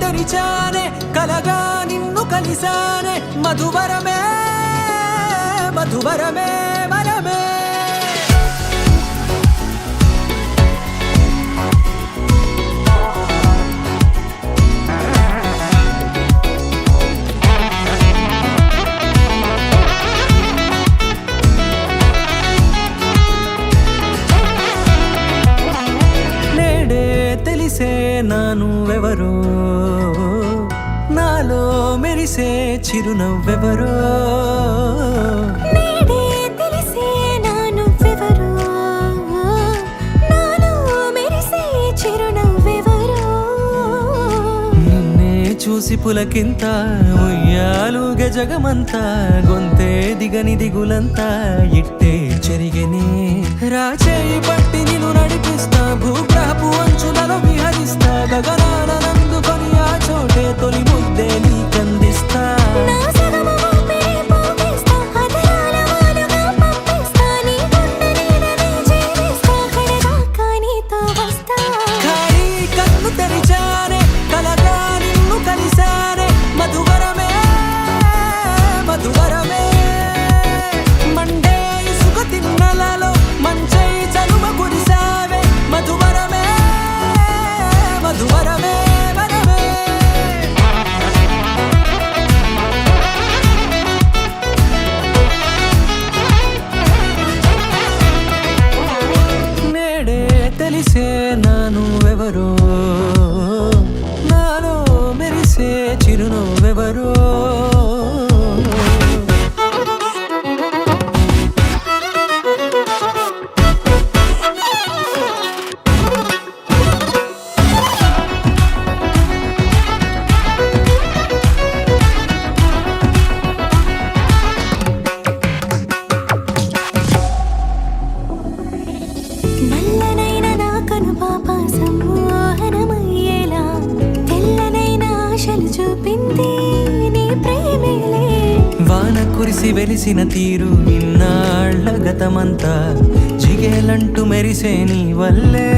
తెరిచానే కలగా నిన్ను కలిసానే మధువరమే మధువరమే వరమే తెలిసే నానువెవరో నాలో మెరిసే చిరునవ్వెవరో నేడే తెలిసే నానువెవరో నాలో మెరిసే చిరునవ్వెవరో నిన్నే చూసి పులకింత ఉయ్యాలుగ జగమంతా గొంతే దిగని దిగులంతా ఇట్టే చెరిగెనే రాచేయి పట్టి నిన్ను నడిపిస్తా భూగ్రహపు అంచులలో విహరిస్తా గగనాల నందుకొని ఆ చోటే తొలి ముద్దే నీకందిస్తా నా సగము ఊపిరి పోగిస్తా అదరాల వాలుగా పంపిస్తా నీ గుండె నీడనే జీవిస్తా కడదాకా నీతో వస్తా ఖాళీ కన్ను తెరిచానే కలగా నిన్ను కలిసానే మధువరమే మధువరమే మండే ఇసుక తిన్నలలో మంచై చలువ కురిసావే మధువరమే మధువరమే వరమే నేడే తెలిసే నానువెవరో నాలో మెరిసే చిరునవ్వెవరో నల్లనైన నా కనుపాప సమ్మోహనమయ్యేలా తెల్లనైన ఆశలు చూపింది నీ ప్రేమేలే వాన కురిసి వెలిసిన తీరు ఇన్నాళ్ల గతమంతా జిగేలంటూ మెరిసే నీ వల్లే